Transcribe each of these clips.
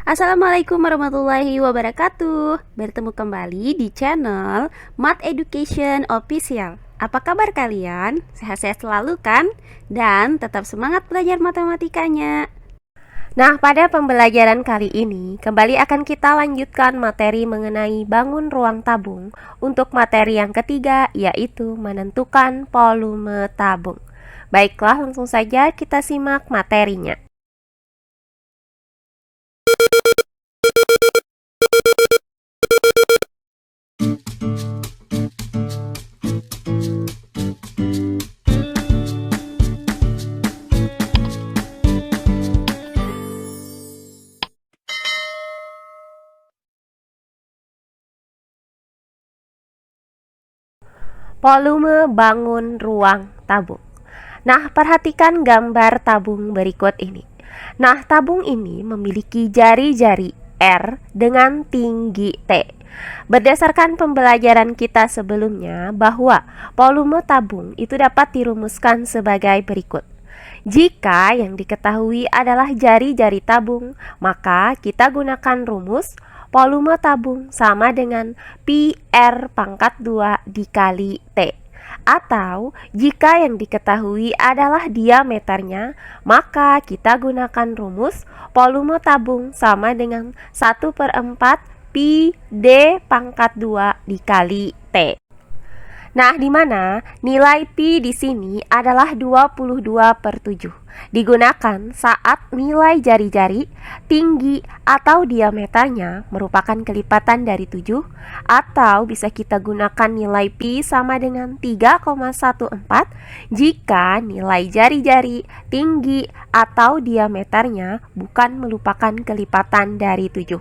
Assalamualaikum warahmatullahi wabarakatuh. Bertemu kembali di channel Math Education Official. Apa kabar kalian? Sehat-sehat selalu kan? Dan tetap semangat belajar matematikanya. Nah, pada pembelajaran kali ini kembali akan kita lanjutkan materi mengenai bangun ruang tabung untuk materi yang ketiga, yaitu menentukan volume tabung. Baiklah, langsung saja kita simak materinya. Volume bangun ruang tabung. Nah, perhatikan gambar tabung berikut ini. Nah, tabung ini memiliki jari-jari R dengan tinggi T. Berdasarkan pembelajaran kita sebelumnya bahwa volume tabung itu dapat dirumuskan sebagai berikut. Jika yang diketahui adalah jari-jari tabung, maka kita gunakan rumus volume tabung sama dengan pi R pangkat 2 dikali T. Atau jika yang diketahui adalah diameternya, maka kita gunakan rumus volume tabung sama dengan 1/4 pi D pangkat 2 dikali T. Nah, di mana nilai pi di sini adalah 22/7. Digunakan saat nilai jari-jari, tinggi atau diameternya merupakan kelipatan dari 7, atau bisa kita gunakan nilai pi sama dengan 3,14 jika nilai jari-jari, tinggi atau diameternya bukan merupakan kelipatan dari 7.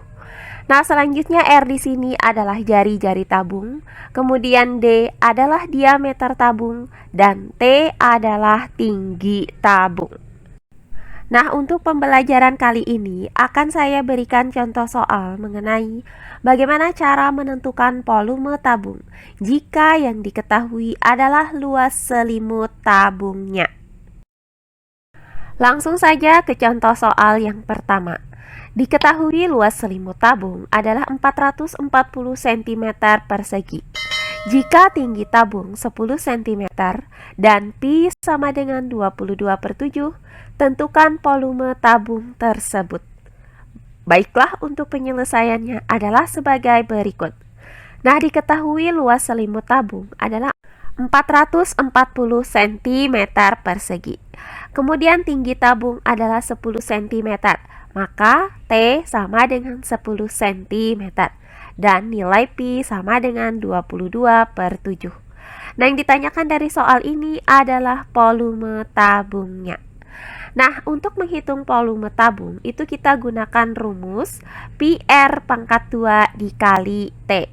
Nah, selanjutnya R di sini adalah jari-jari tabung, kemudian D adalah diameter tabung, dan T adalah tinggi tabung. Nah, untuk pembelajaran kali ini akan saya berikan contoh soal mengenai bagaimana cara menentukan volume tabung jika yang diketahui adalah luas selimut tabungnya. Langsung saja ke contoh soal yang pertama. Diketahui luas selimut tabung adalah 440 cm persegi. Jika tinggi tabung 10 cm dan pi sama dengan 22/7, tentukan volume tabung tersebut. Baiklah, untuk penyelesaiannya adalah sebagai berikut. Nah, diketahui luas selimut tabung adalah 440 cm persegi. Kemudian tinggi tabung adalah 10 cm. Maka T sama dengan 10 cm dan nilai pi sama dengan 22/7. Nah, yang ditanyakan dari soal ini adalah volume tabungnya. Nah, untuk menghitung volume tabung itu kita gunakan rumus pi R pangkat 2 dikali T.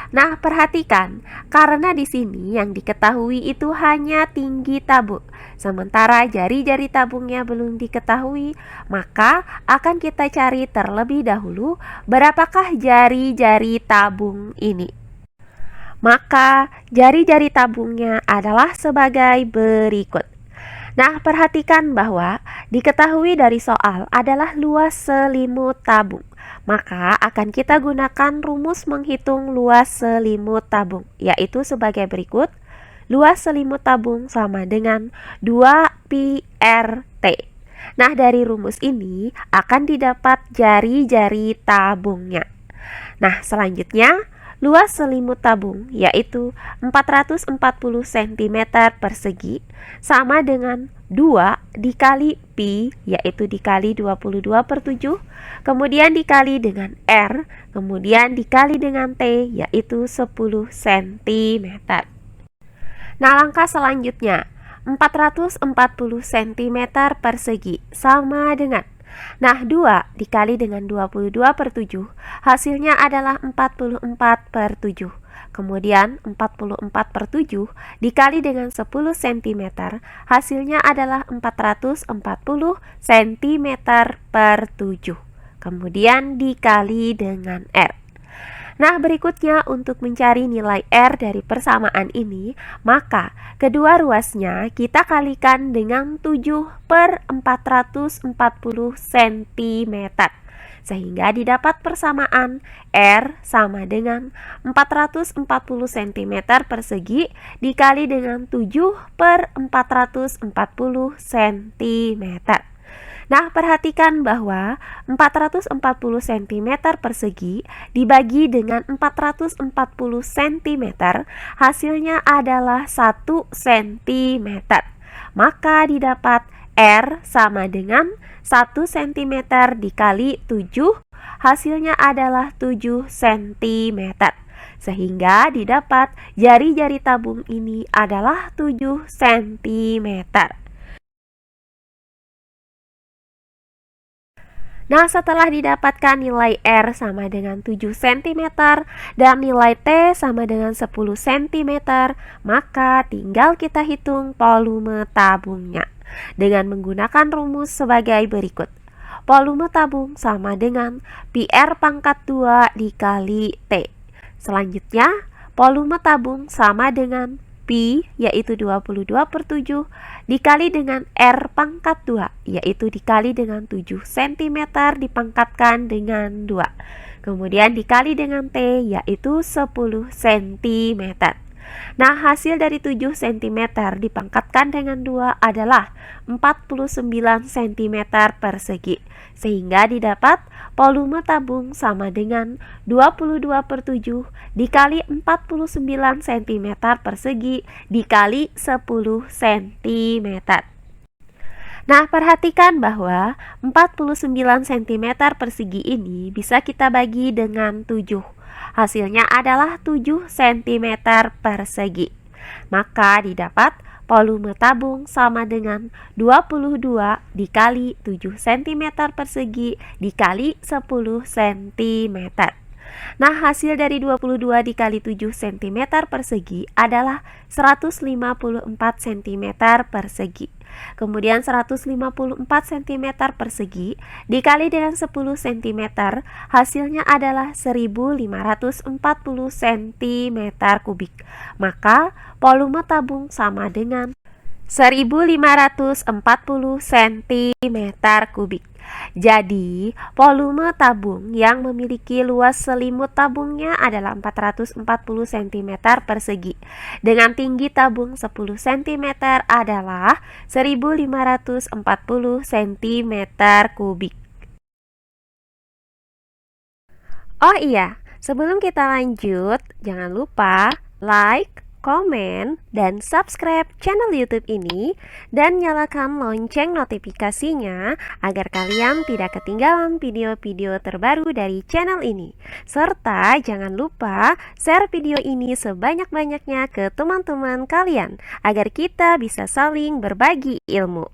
Nah, perhatikan, karena di sini yang diketahui itu hanya tinggi tabung, sementara jari-jari tabungnya belum diketahui, maka akan kita cari terlebih dahulu berapakah jari-jari tabung ini. Maka jari-jari tabungnya adalah sebagai berikut. Nah, perhatikan bahwa diketahui dari soal adalah luas selimut tabung. Maka akan kita gunakan rumus menghitung luas selimut tabung, yaitu sebagai berikut. Luas selimut tabung sama dengan 2 pi R T. Nah, dari rumus ini akan didapat jari-jari tabungnya. Nah, selanjutnya luas selimut tabung yaitu 440 cm persegi sama dengan 2 dikali pi, yaitu dikali 22/7, kemudian dikali dengan R, kemudian dikali dengan T, yaitu 10 cm. Nah, langkah selanjutnya 440 cm persegi sama dengan, nah, 2 dikali dengan 22/7, hasilnya adalah 44/7. Kemudian 44/7 dikali dengan 10 cm, hasilnya adalah 440 cm/7. Kemudian dikali dengan R. Nah, berikutnya untuk mencari nilai R dari persamaan ini, maka kedua ruasnya kita kalikan dengan 7/440 cm. sehingga didapat persamaan R sama dengan 440 cm persegi dikali dengan 7 per 440 cm. Nah, perhatikan bahwa 440 cm persegi dibagi dengan 440 cm, hasilnya adalah 1 cm. Maka didapat R sama dengan 1 cm dikali 7, hasilnya adalah 7 cm. Sehingga didapat jari-jari tabung ini adalah 7 cm. Nah, setelah didapatkan nilai R sama dengan 7 cm dan nilai T sama dengan 10 cm, maka tinggal kita hitung volume tabungnya dengan menggunakan rumus sebagai berikut. Volume tabung sama dengan PR pangkat 2 dikali T. Selanjutnya, volume tabung sama dengan Pi, yaitu 22/7, dikali dengan R pangkat 2, yaitu dikali dengan 7 cm dipangkatkan dengan 2. Kemudian dikali dengan T, yaitu 10 cm. Nah, hasil dari 7 cm dipangkatkan dengan 2 adalah 49 cm persegi, sehingga didapat volume tabung sama dengan 22/7 dikali 49 cm persegi dikali 10 cm. Nah, perhatikan bahwa 49 cm persegi ini bisa kita bagi dengan 7. Hasilnya adalah 7 cm persegi. Maka didapat volume tabung sama dengan 22 dikali 7 cm persegi dikali 10 cm. Nah, hasil dari 22 dikali 7 cm persegi adalah 154 cm persegi. Kemudian 154 cm persegi dikali dengan 10 cm, hasilnya adalah 1540 cm kubik. Maka volume tabung sama dengan 1540 cm kubik. Jadi, volume tabung yang memiliki luas selimut tabungnya adalah 440 cm persegi. Dengan tinggi tabung 10 cm adalah 1540 cm kubik. Oh iya, sebelum kita lanjut, jangan lupa like, komen, dan subscribe channel YouTube ini dan nyalakan lonceng notifikasinya agar kalian tidak ketinggalan video-video terbaru dari channel ini. Serta jangan lupa share video ini sebanyak-banyaknya ke teman-teman kalian agar kita bisa saling berbagi ilmu.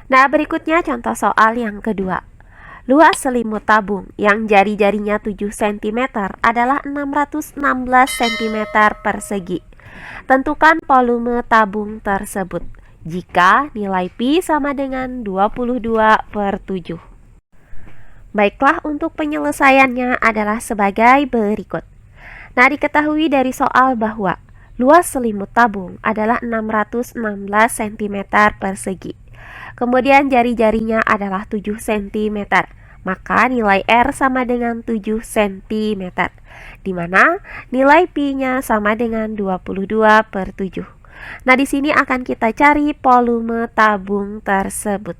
Nah, berikutnya contoh soal yang kedua. Luas selimut tabung yang jari-jarinya 7 cm adalah 616 cm persegi. Tentukan volume tabung tersebut jika nilai Pi sama dengan 22/7. Baiklah, untuk penyelesaiannya adalah sebagai berikut. Nah, diketahui dari soal bahwa luas selimut tabung adalah 616 cm persegi. Kemudian jari-jarinya adalah 7 cm. Maka nilai R sama dengan 7 cm, di mana nilai Pi-nya sama dengan 22/7. Nah, di sini akan kita cari volume tabung tersebut.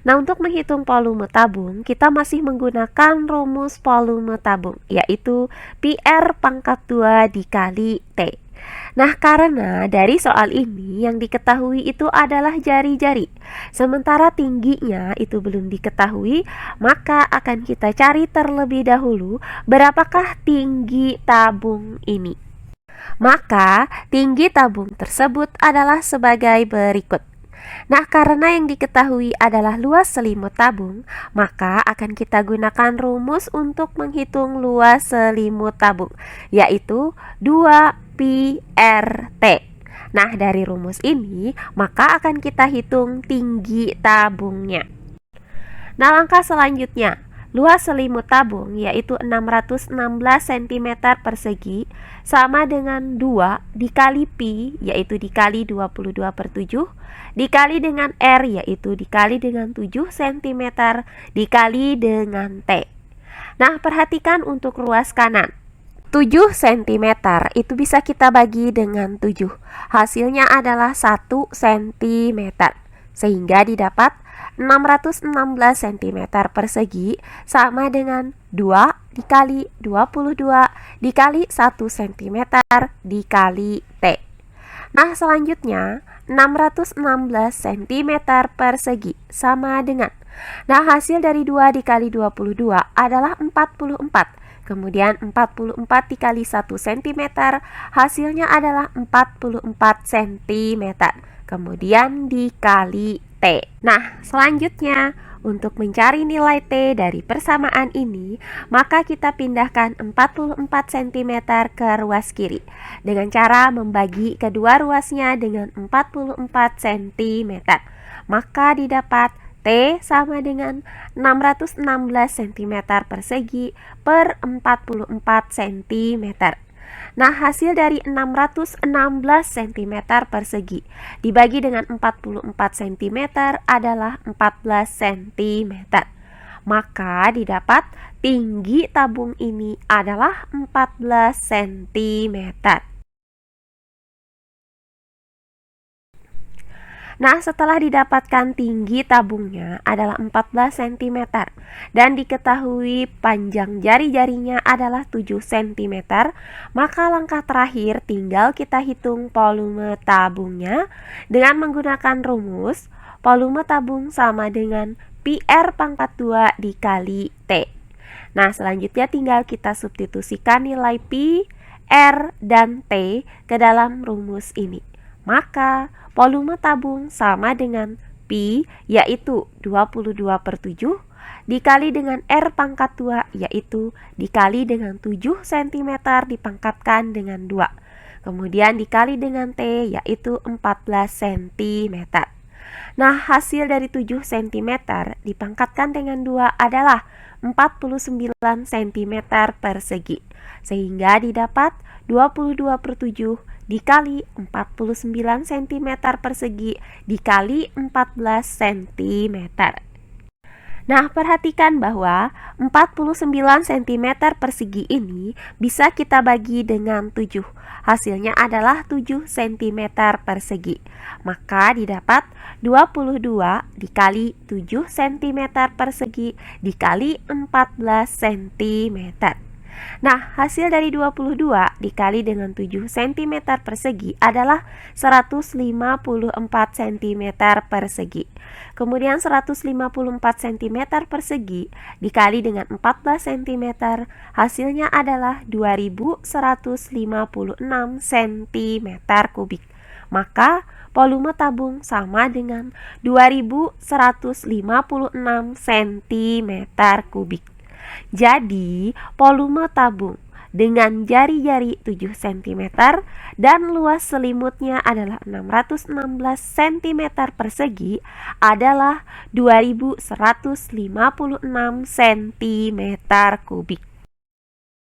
Nah, untuk menghitung volume tabung, kita masih menggunakan rumus volume tabung, yaitu PR pangkat 2 dikali T. Nah, karena dari soal ini yang diketahui itu adalah jari-jari, sementara tingginya itu belum diketahui, maka akan kita cari terlebih dahulu berapakah tinggi tabung ini. Maka tinggi tabung tersebut adalah sebagai berikut. Nah, karena yang diketahui adalah luas selimut tabung, maka akan kita gunakan rumus untuk menghitung luas selimut tabung, yaitu 2πRT. Nah, dari rumus ini, maka akan kita hitung tinggi tabungnya. Nah, langkah selanjutnya, luas selimut tabung yaitu 616 cm persegi sama dengan 2 dikali pi yaitu dikali 22/7 dikali dengan R yaitu dikali dengan 7 cm dikali dengan T. Nah, perhatikan untuk ruas kanan. 7 cm itu bisa kita bagi dengan 7. Hasilnya adalah 1 cm. Sehingga didapat 616 cm persegi sama dengan 2 dikali 22 dikali 1 cm dikali T. Nah, selanjutnya 616 cm persegi sama dengan, nah hasil dari 2 dikali 22 adalah 44. Kemudian 44 dikali 1 cm hasilnya adalah 44 cm. Kemudian dikali T. Nah, selanjutnya untuk mencari nilai T dari persamaan ini, maka kita pindahkan 44 cm ke ruas kiri dengan cara membagi kedua ruasnya dengan 44 cm. Maka didapat T sama dengan 616 cm persegi per 44 cm. Nah, hasil dari 616 cm persegi dibagi dengan 44 cm adalah 14 cm. Maka didapat tinggi tabung ini adalah 14 cm. Nah, setelah didapatkan tinggi tabungnya adalah 14 cm dan diketahui panjang jari-jarinya adalah 7 cm, maka langkah terakhir tinggal kita hitung volume tabungnya dengan menggunakan rumus volume tabung sama dengan PR pangkat 2 dikali T. Nah, selanjutnya tinggal kita substitusikan nilai Pi, R, dan T ke dalam rumus ini. Maka volume tabung sama dengan Pi yaitu 22/7 dikali dengan R pangkat 2 yaitu dikali dengan 7 cm dipangkatkan dengan 2. Kemudian dikali dengan T yaitu 14 cm. Nah, hasil dari 7 cm dipangkatkan dengan 2 adalah 49 cm persegi. Sehingga didapat 22/7 dikali 49 cm persegi dikali 14 cm. Nah, perhatikan bahwa 49 cm persegi ini bisa kita bagi dengan 7. Hasilnya adalah 7 cm persegi. Maka didapat 22 dikali 7 cm persegi dikali 14 cm. Nah, hasil dari 22 dikali dengan 7 cm persegi adalah 154 cm persegi. Kemudian 154 cm persegi dikali dengan 14 cm hasilnya adalah 2156 cm kubik. Maka volume tabung sama dengan 2156 cm kubik. Jadi, volume tabung dengan jari-jari 7 cm dan luas selimutnya adalah 616 cm persegi adalah 2156 cm kubik.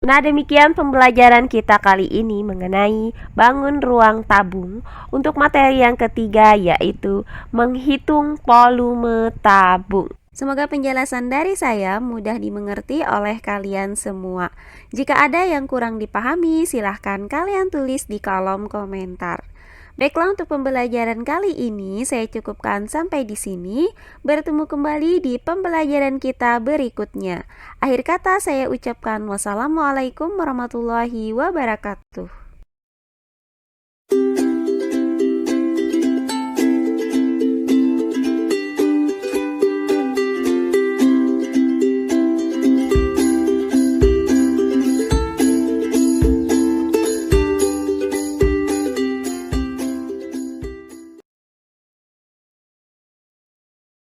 Nah, demikian pembelajaran kita kali ini mengenai bangun ruang tabung untuk materi yang ketiga, yaitu menghitung volume tabung. Semoga penjelasan dari saya mudah dimengerti oleh kalian semua. Jika ada yang kurang dipahami, silahkan kalian tulis di kolom komentar. Baiklah, untuk pembelajaran kali ini saya cukupkan sampai di sini. Bertemu kembali di pembelajaran kita berikutnya. Akhir kata saya ucapkan wassalamualaikum warahmatullahi wabarakatuh.